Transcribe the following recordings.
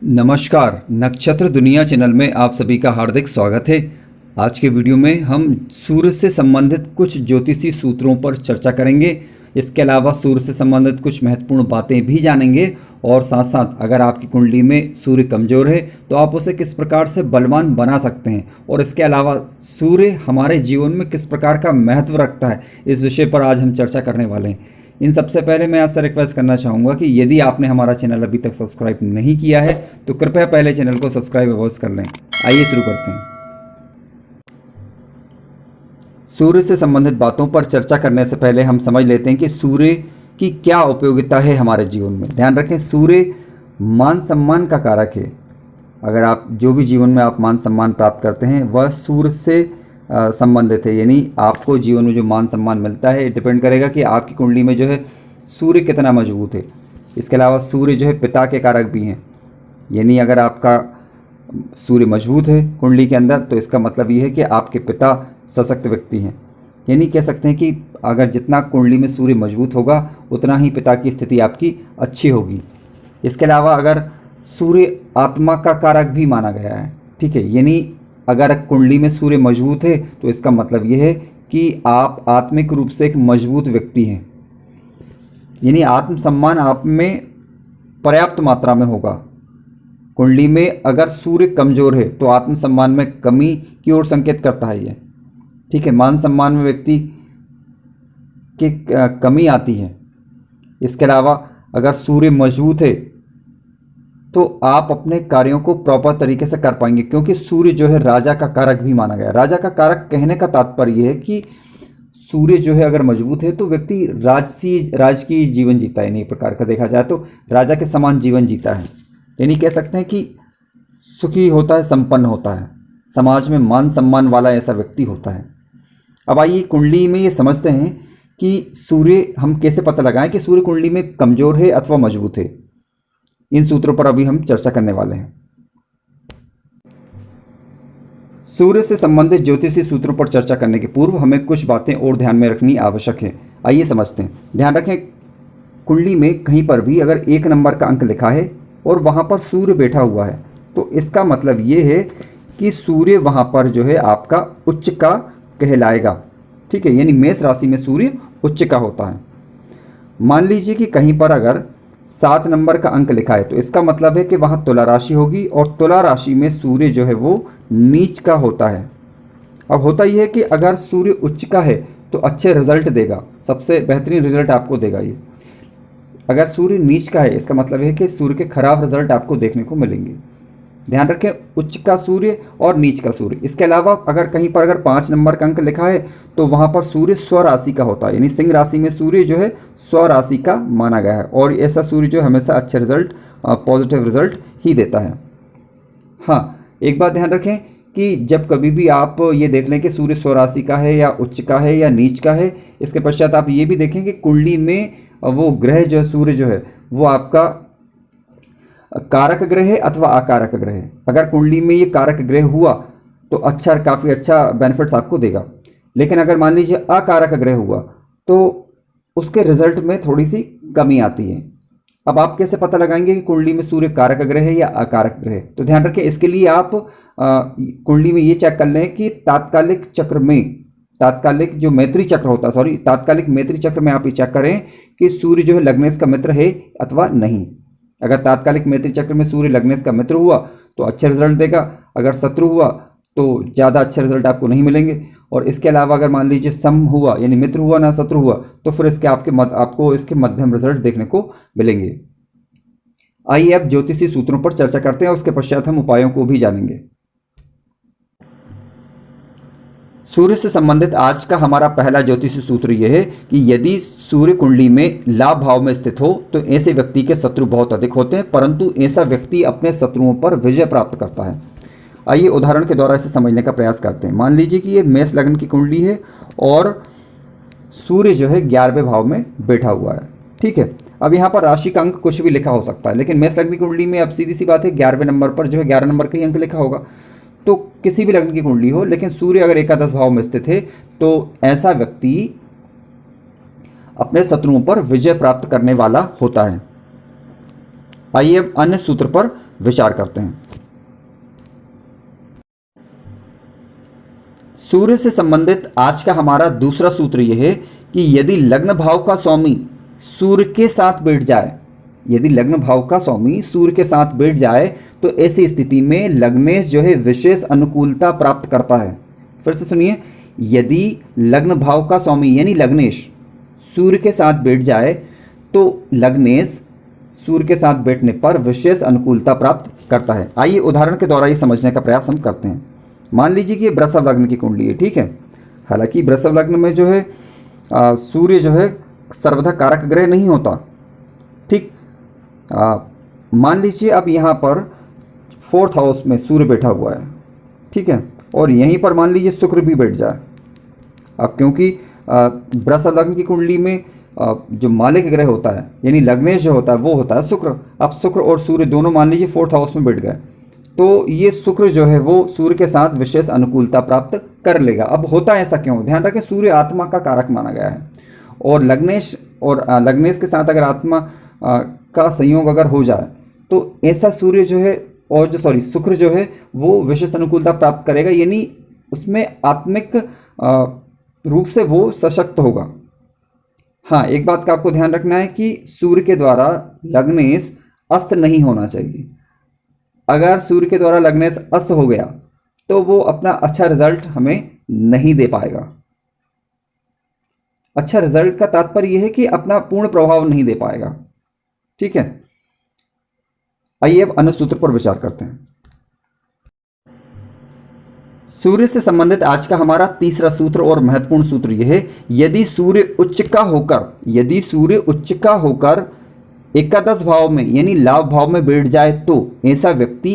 नमस्कार, नक्षत्र दुनिया चैनल में आप सभी का हार्दिक स्वागत है। आज के वीडियो में हम सूर्य से संबंधित कुछ ज्योतिषी सूत्रों पर चर्चा करेंगे। इसके अलावा सूर्य से संबंधित कुछ महत्वपूर्ण बातें भी जानेंगे और साथ साथ अगर आपकी कुंडली में सूर्य कमज़ोर है तो आप उसे किस प्रकार से बलवान बना सकते हैं और इसके अलावा सूर्य हमारे जीवन में किस प्रकार का महत्व रखता है, इस विषय पर आज हम चर्चा करने वाले हैं। इन सबसे पहले मैं आपसे रिक्वेस्ट करना चाहूँगा कि यदि आपने हमारा चैनल अभी तक सब्सक्राइब नहीं किया है तो कृपया पहले चैनल को सब्सक्राइब अवश्य कर लें। आइए शुरू करते हैं। सूर्य से संबंधित बातों पर चर्चा करने से पहले हम समझ लेते हैं कि सूर्य की क्या उपयोगिता है हमारे जीवन में। ध्यान रखें, सूर्य मान सम्मान का कारक है। अगर आप जो भी जीवन में आप मान सम्मान प्राप्त करते हैं वह सूर्य से संबंधित है, यानी आपको जीवन में जो मान सम्मान मिलता है डिपेंड करेगा कि आपकी कुंडली में जो है सूर्य कितना मजबूत है। इसके अलावा सूर्य जो है पिता के कारक भी हैं, यानी अगर आपका सूर्य मजबूत है कुंडली के अंदर तो इसका मतलब ये है कि आपके पिता सशक्त व्यक्ति हैं। यानी कह सकते हैं कि अगर जितना कुंडली में सूर्य मजबूत होगा उतना ही पिता की स्थिति आपकी अच्छी होगी। इसके अलावा अगर सूर्य आत्मा का कारक भी माना गया है, ठीक है, यानी अगर कुंडली में सूर्य मजबूत है तो इसका मतलब यह है कि आप आत्मिक रूप से एक मजबूत व्यक्ति हैं, यानी आत्मसम्मान आप में पर्याप्त मात्रा में होगा। कुंडली में अगर सूर्य कमज़ोर है तो आत्मसम्मान में कमी की ओर संकेत करता है ये, ठीक है, मान सम्मान में व्यक्ति की कमी आती है। इसके अलावा अगर सूर्य मजबूत है तो आप अपने कार्यों को प्रॉपर तरीके से कर पाएंगे, क्योंकि सूर्य जो है राजा का कारक भी माना गया है। राजा का कारक कहने का तात्पर्य यह है कि सूर्य जो है अगर मजबूत है तो व्यक्ति राजकीय जीवन जीता है, यानी एक प्रकार का देखा जाए तो राजा के समान जीवन जीता है, यानी कह सकते हैं कि सुखी होता है, संपन्न होता है, समाज में मान सम्मान वाला ऐसा व्यक्ति होता है। अब आइए कुंडली में ये समझते हैं कि सूर्य हम कैसे पता लगाएं कि सूर्य कुंडली में कमज़ोर है अथवा मजबूत है। इन सूत्रों पर अभी हम चर्चा करने वाले हैं। सूर्य से संबंधित ज्योतिषी सूत्रों पर चर्चा करने के पूर्व हमें कुछ बातें और ध्यान में रखनी आवश्यक है। आइए समझते हैं। ध्यान रखें, कुंडली में कहीं पर भी अगर 1 नंबर का अंक लिखा है और वहां पर सूर्य बैठा हुआ है तो इसका मतलब ये है कि सूर्य वहां पर जो है आपका उच्च का कहलाएगा, ठीक है, यानी मेष राशि में सूर्य उच्च का होता है। मान लीजिए कि कहीं पर अगर 7 नंबर का अंक लिखा है तो इसका मतलब है कि वहाँ तुला राशि होगी और तुला राशि में सूर्य जो है वो नीच का होता है। अब होता यह है कि अगर सूर्य उच्च का है तो अच्छे रिजल्ट देगा, सबसे बेहतरीन रिजल्ट आपको देगा ये। अगर सूर्य नीच का है इसका मतलब है कि सूर्य के खराब रिजल्ट आपको देखने को मिलेंगे। ध्यान रखें, उच्च का सूर्य और नीच का सूर्य। इसके अलावा अगर कहीं पर अगर 5 नंबर का अंक लिखा है तो वहाँ पर सूर्य स्वराशि का होता है, यानी सिंह राशि में सूर्य जो है स्वराशि का माना गया है और ऐसा सूर्य जो हमेशा अच्छे रिजल्ट, पॉजिटिव रिजल्ट ही देता है। हाँ, एक बात ध्यान रखें कि जब कभी भी आप ये देख लें कि सूर्य स्वराशि का है या उच्च का है या नीच का है, इसके पश्चात आप ये भी देखें कि कुंडली में वो ग्रह जो है सूर्य जो है वो आपका कारक ग्रह है अथवा अकारक ग्रह है। अगर कुंडली में ये कारक ग्रह हुआ तो अच्छा, काफ़ी अच्छा बेनिफिट्स आपको देगा, लेकिन अगर मान लीजिए अकारक ग्रह हुआ तो उसके रिजल्ट में थोड़ी सी कमी आती है। अब आप कैसे पता लगाएंगे कि कुंडली में सूर्य कारक ग्रह है या अकारक ग्रह है? तो ध्यान रखें, इसके लिए आप कुंडली में ये चेक कर लें कि तात्कालिक चक्र में, तात्कालिक जो मैत्री चक्र होता है, सॉरी, तात्कालिक मैत्री चक्र में आप ये चेक करें कि सूर्य जो है लग्नेश का मित्र है अथवा नहीं। अगर तात्कालिक मैत्री चक्र में सूर्य लग्नेश का मित्र हुआ तो अच्छे रिजल्ट देगा, अगर शत्रु हुआ तो ज़्यादा अच्छे रिजल्ट आपको नहीं मिलेंगे। और इसके अलावा अगर मान लीजिए सम हुआ, यानी मित्र हुआ ना शत्रु हुआ, तो फिर इसके आपको इसके मध्यम रिजल्ट देखने को मिलेंगे। आइए अब ज्योतिषी सूत्रों पर चर्चा करते हैं, उसके पश्चात हम उपायों को भी जानेंगे। सूर्य से संबंधित आज का हमारा पहला ज्योतिषी सूत्र यह है कि यदि सूर्य कुंडली में लाभ भाव में स्थित हो तो ऐसे व्यक्ति के शत्रु बहुत अधिक होते हैं, परंतु ऐसा व्यक्ति अपने शत्रुओं पर विजय प्राप्त करता है। आइए उदाहरण के द्वारा इसे समझने का प्रयास करते हैं। मान लीजिए कि ये मेष लग्न की कुंडली है और सूर्य जो है 11वें भाव में बैठा हुआ है, ठीक है। अब यहाँ पर राशि का अंक कुछ भी लिखा हो सकता है, लेकिन मेष लग्न की कुंडली में अब सीधी सी बात है 11वें नंबर पर जो है 11 नंबर का ही अंक लिखा होगा। तो किसी भी लग्न की कुंडली हो, लेकिन सूर्य अगर एकादश भाव में स्थित है तो ऐसा व्यक्ति अपने शत्रुओं पर विजय प्राप्त करने वाला होता है। आइए अब अन्य सूत्र पर विचार करते हैं। सूर्य से संबंधित आज का हमारा दूसरा सूत्र यह है कि यदि लग्न भाव का स्वामी सूर्य के साथ बैठ जाए, यदि लग्न भाव का स्वामी सूर्य के साथ बैठ जाए तो ऐसी स्थिति में लग्नेश जो है विशेष अनुकूलता प्राप्त करता है। फिर से सुनिए, यदि लग्न भाव का स्वामी यानी लग्नेश सूर्य के साथ बैठ जाए तो लग्नेश सूर्य के साथ बैठने पर विशेष अनुकूलता प्राप्त करता है। आइए उदाहरण के द्वारा ये समझने का प्रयास हम करते हैं। मान लीजिए कि वृषभ लग्न की कुंडली है, ठीक है। हालांकि वृषभ लग्न में जो है सूर्य जो है सर्वदा कारक ग्रह नहीं होता, ठीक। मान लीजिए अब यहाँ पर 4th हाउस में सूर्य बैठा हुआ है, ठीक है, और यहीं पर मान लीजिए शुक्र भी बैठ जाए। अब क्योंकि वृषभ लग्न की कुंडली में जो मालिक ग्रह होता है यानी लग्नेश जो होता है वो होता है शुक्र। अब शुक्र और सूर्य दोनों मान लीजिए 4th हाउस में बैठ गए तो ये शुक्र जो है वो सूर्य के साथ विशेष अनुकूलता प्राप्त कर लेगा। अब होता है ऐसा क्यों? ध्यान रखें, सूर्य आत्मा का कारक माना गया है और लग्नेश के साथ अगर आत्मा का संयोग अगर हो जाए तो ऐसा सूर्य जो है और जो शुक्र जो है वो विशेष अनुकूलता प्राप्त करेगा, यानी उसमें आत्मिक रूप से वो सशक्त होगा। हाँ, एक बात का आपको ध्यान रखना है कि सूर्य के द्वारा लग्नेश अस्त नहीं होना चाहिए। अगर सूर्य के द्वारा लग्नेश अस्त हो गया तो वो अपना अच्छा रिजल्ट हमें नहीं दे पाएगा। अच्छा रिजल्ट का तात्पर्य यह है कि अपना पूर्ण प्रभाव नहीं दे पाएगा, ठीक है। आइए अब अन्य सूत्र पर विचार करते हैं। सूर्य से संबंधित आज का हमारा तीसरा सूत्र और महत्वपूर्ण सूत्र यह है, यदि सूर्य उच्च का होकर एकादश भाव में यानी लाभ भाव में बैठ जाए तो ऐसा व्यक्ति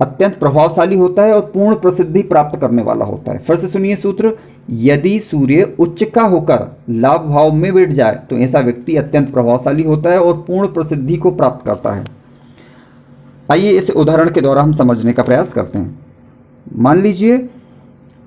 अत्यंत प्रभावशाली होता है और पूर्ण प्रसिद्धि प्राप्त करने वाला होता है। फिर से सुनिए सूत्र, यदि सूर्य उच्च का होकर लाभ भाव में बैठ जाए तो ऐसा व्यक्ति अत्यंत प्रभावशाली होता है और पूर्ण प्रसिद्धि को प्राप्त करता है। आइए इस उदाहरण के द्वारा हम समझने का प्रयास करते हैं। मान लीजिए,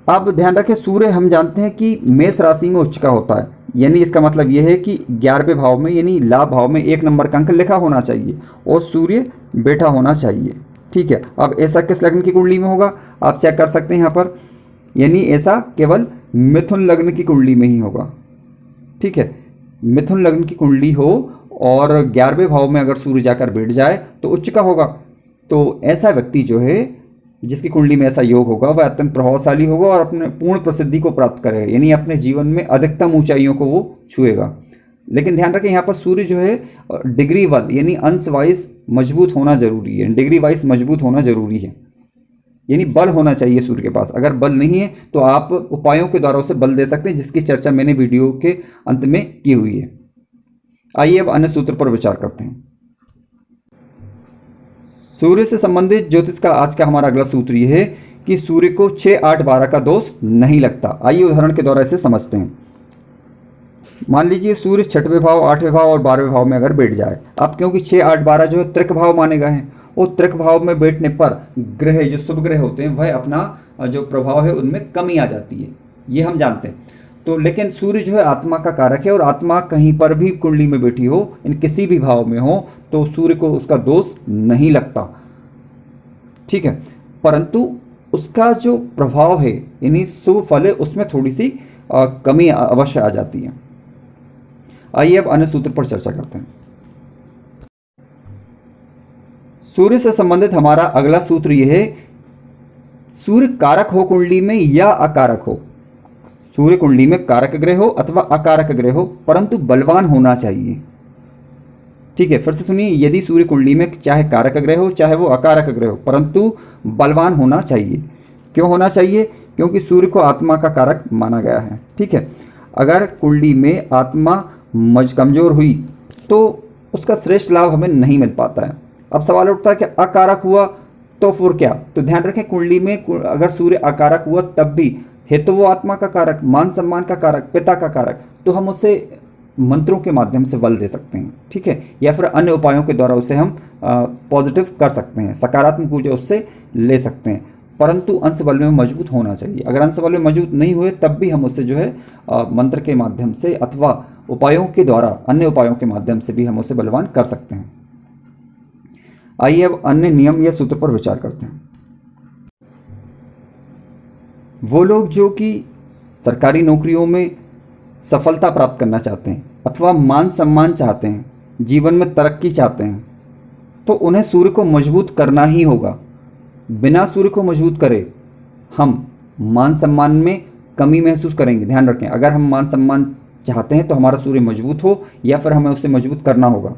अब ध्यान रखें, सूर्य हम जानते हैं कि मेष राशि में उच्च का होता है, यानी इसका मतलब यह है कि 11वें भाव में यानी लाभ भाव में 1 नंबर का अंक लिखा होना चाहिए और सूर्य बैठा होना चाहिए, ठीक है। अब ऐसा किस लग्न की कुंडली में होगा आप चेक कर सकते हैं यहाँ पर, यानी ऐसा केवल मिथुन लग्न की कुंडली में ही होगा, ठीक है। मिथुन लग्न की कुंडली हो और 11वें भाव में अगर सूर्य जाकर बैठ जाए तो उच्च का होगा, तो ऐसा व्यक्ति जो है जिसकी कुंडली में ऐसा योग होगा वह अत्यंत प्रभावशाली होगा और अपने पूर्ण प्रसिद्धि को प्राप्त करेगा, यानी अपने जीवन में अधिकतम ऊंचाइयों को वो छुएगा। लेकिन ध्यान रखें, यहाँ पर सूर्य जो है डिग्री वाइज यानी अंश वाइज मजबूत होना जरूरी है, डिग्री वाइज मजबूत होना जरूरी है, यानी बल होना चाहिए सूर्य के पास। अगर बल नहीं है तो आप उपायों के द्वारा उसे बल दे सकते हैं, जिसकी चर्चा मैंने वीडियो के अंत में की हुई है। आइए अब अन्य सूत्र पर विचार करते हैं। सूर्य से संबंधित ज्योतिष का आज का हमारा अगला सूत्र यह है कि सूर्य को 6, 8, 12 का दोष नहीं लगता। आइए उदाहरण के द्वारा इसे समझते हैं। मान लीजिए सूर्य 6वें भाव, 8वें भाव और 12वें भाव में अगर बैठ जाए। अब क्योंकि 6, 8, 12 जो है त्रिक भाव माने गए हैं और त्रिक भाव में बैठने पर ग्रह जो शुभ ग्रह होते हैं वह अपना जो प्रभाव है उनमें कमी आ जाती है, ये हम जानते हैं। तो लेकिन सूर्य जो है आत्मा का कारक है और आत्मा कहीं पर भी कुंडली में बैठी हो, इन किसी भी भाव में हो, तो सूर्य को उसका दोष नहीं लगता, ठीक है। परंतु उसका जो प्रभाव है यानी शुभ फल है उसमें थोड़ी सी कमी अवश्य आ जाती है। आइए अब अन्य सूत्र पर चर्चा करते हैं। सूर्य से संबंधित हमारा अगला सूत्र यह है, सूर्य कारक हो कुंडली में या अकारक हो। सूर्य कुंडली में कारक ग्रह हो अथवा अकारक ग्रह हो, परंतु बलवान होना चाहिए, ठीक है। फिर से सुनिए, यदि सूर्य कुंडली में चाहे कारक ग्रह हो चाहे वो अकारक ग्रह हो, परंतु बलवान होना चाहिए। क्यों होना चाहिए? क्योंकि सूर्य को आत्मा का कारक माना गया है, ठीक है। अगर कुंडली में आत्मा कमजोर हुई तो उसका श्रेष्ठ लाभ हमें नहीं मिल पाता है। अब सवाल उठता है कि अकारक हुआ तो फिर क्या? तो ध्यान रखें, कुंडली में अगर सूर्य अकारक हुआ तब भी है तो वो आत्मा का कारक, मान सम्मान का कारक, पिता का कारक, तो हम उसे मंत्रों के माध्यम से बल दे सकते हैं, ठीक है, या फिर अन्य उपायों के द्वारा उसे हम पॉजिटिव कर सकते हैं, सकारात्मक ऊर्जा उससे ले सकते हैं। परंतु अंश बल में मजबूत होना चाहिए। अगर अंश बल में मजबूत नहीं हुए तब भी हम उससे जो है मंत्र के माध्यम से अथवा उपायों के द्वारा, अन्य उपायों के माध्यम से भी हम उसे बलवान कर सकते हैं। आइए अब अन्य नियम या सूत्र पर विचार करते हैं। वो लोग जो कि सरकारी नौकरियों में सफलता प्राप्त करना चाहते हैं अथवा मान सम्मान चाहते हैं, जीवन में तरक्की चाहते हैं, तो उन्हें सूर्य को मजबूत करना ही होगा। बिना सूर्य को मजबूत करे हम मान सम्मान में कमी महसूस करेंगे। ध्यान रखें, अगर हम मान सम्मान चाहते हैं तो हमारा सूर्य मजबूत हो या फिर हमें उसे मजबूत करना होगा।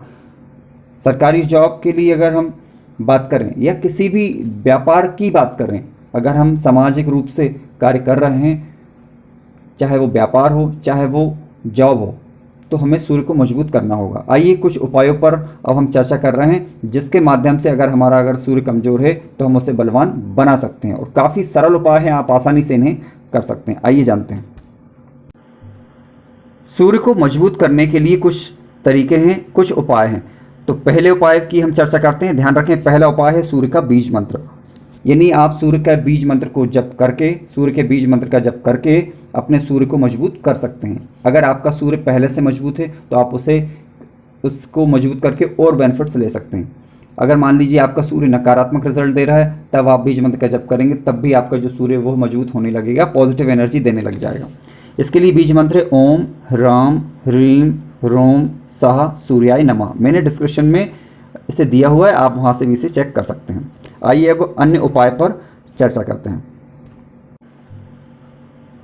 सरकारी जॉब के लिए अगर हम बात करें या किसी भी व्यापार की बात करें, अगर हम सामाजिक रूप से कार्य कर रहे हैं, चाहे वो व्यापार हो चाहे वो जॉब हो, तो हमें सूर्य को मजबूत करना होगा। आइए कुछ उपायों पर अब हम चर्चा कर रहे हैं जिसके माध्यम से अगर सूर्य कमज़ोर है तो हम उसे बलवान बना सकते हैं, और काफ़ी सरल उपाय हैं, आप आसानी से इन्हें कर सकते हैं। आइए जानते हैं। सूर्य को मजबूत करने के लिए कुछ तरीके हैं, कुछ उपाय हैं। तो पहले उपाय की हम चर्चा करते हैं। ध्यान रखें, पहला उपाय है सूर्य का बीज मंत्र, यानी आप सूर्य का बीज मंत्र को जप करके, सूर्य के बीज मंत्र का जप करके अपने सूर्य को मजबूत कर सकते हैं। अगर आपका सूर्य पहले से मजबूत है तो आप उसको मजबूत करके और बेनिफिट्स ले सकते हैं। अगर मान लीजिए आपका सूर्य नकारात्मक रिजल्ट दे रहा है, तब आप बीज मंत्र का जप करेंगे, तब भी आपका जो सूर्य वो मजबूत होने लगेगा, पॉजिटिव एनर्जी देने लग जाएगा। इसके लिए बीज मंत्र है ओम ह्राम ह्रीम ह्रोम सह सूर्याय नमः। मैंने डिस्क्रिप्शन में इसे दिया हुआ है, आप वहाँ से भी इसे चेक कर सकते हैं। आइए अब अन्य उपाय पर चर्चा करते हैं।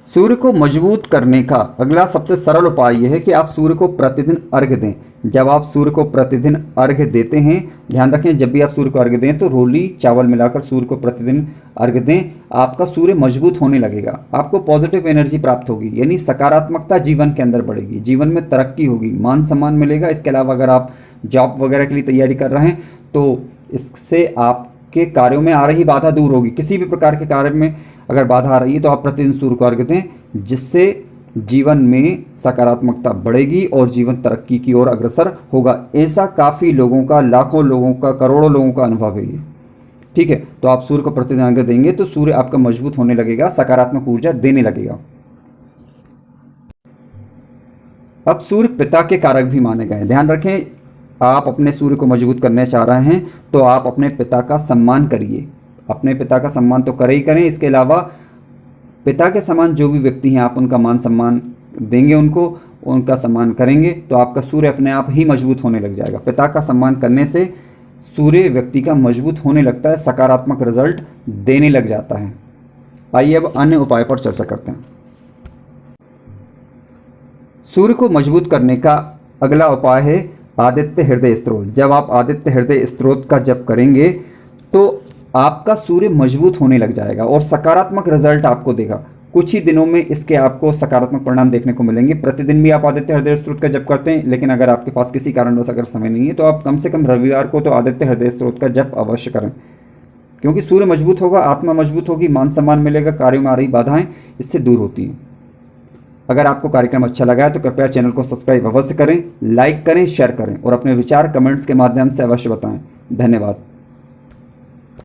सूर्य को मजबूत करने का अगला सबसे सरल उपाय यह है कि आप सूर्य को प्रतिदिन अर्घ्य दें। जब आप सूर्य को प्रतिदिन अर्घ्य देते हैं, ध्यान रखें, जब भी आप सूर्य को अर्घ्य दें तो रोली चावल मिलाकर सूर्य को प्रतिदिन अर्घ्य दें। आपका सूर्य मजबूत होने लगेगा, आपको पॉजिटिव एनर्जी प्राप्त होगी, यानी सकारात्मकता जीवन के अंदर बढ़ेगी, जीवन में तरक्की होगी, मान सम्मान मिलेगा। इसके अलावा अगर आप जॉब वगैरह के लिए तैयारी कर रहे हैं तो इससे आपके कार्यों में आ रही बाधा दूर होगी। किसी भी प्रकार के कार्य में अगर बाधा आ रही है तो आप प्रतिदिन सूर्य को अर्घ्य दें, जिससे जीवन में सकारात्मकता बढ़ेगी और जीवन तरक्की की ओर अग्रसर होगा। ऐसा काफ़ी लोगों का, लाखों लोगों का, करोड़ों लोगों का अनुभव है ये। ठीक है, तो आप सूर्य को प्रतिदिन अर्घ्य देंगे तो सूर्य आपका मजबूत होने लगेगा, सकारात्मक ऊर्जा देने लगेगा। अब सूर्य पिता के कारक भी माने गए हैं। ध्यान रखें, आप अपने सूर्य को मजबूत करने चाह रहे हैं तो आप अपने पिता का सम्मान करिए। अपने पिता का सम्मान तो करें ही करें, इसके अलावा पिता के समान जो भी व्यक्ति हैं आप उनका मान सम्मान देंगे, उनका सम्मान करेंगे तो आपका सूर्य अपने आप ही मजबूत होने लग जाएगा। पिता का सम्मान करने से सूर्य व्यक्ति का मजबूत होने लगता है, सकारात्मक रिजल्ट देने लग जाता है। आइए अब अन्य उपाय पर चर्चा करते हैं। सूर्य को मजबूत करने का अगला उपाय है आदित्य हृदय स्त्रोत। जब आप आदित्य हृदय स्त्रोत का जप करेंगे तो आपका सूर्य मजबूत होने लग जाएगा और सकारात्मक रिजल्ट आपको देगा। कुछ ही दिनों में इसके आपको सकारात्मक परिणाम देखने को मिलेंगे। प्रतिदिन भी आप आदित्य हृदय स्त्रोत का जप करते हैं, लेकिन अगर आपके पास किसी कारणवश अगर समय नहीं है तो आप कम से कम रविवार को तो आदित्य हृदय स्त्रोत का जप अवश्य करें, क्योंकि सूर्य मजबूत होगा, आत्मा मजबूत होगी, मान सम्मान मिलेगा, कार्यों में आ रही बाधाएं इससे दूर होती हैं। अगर आपको कार्यक्रम अच्छा लगा है तो कृपया चैनल को सब्सक्राइब अवश्य करें, लाइक करें, शेयर करें और अपने विचार कमेंट्स के माध्यम से अवश्य बताएं। धन्यवाद।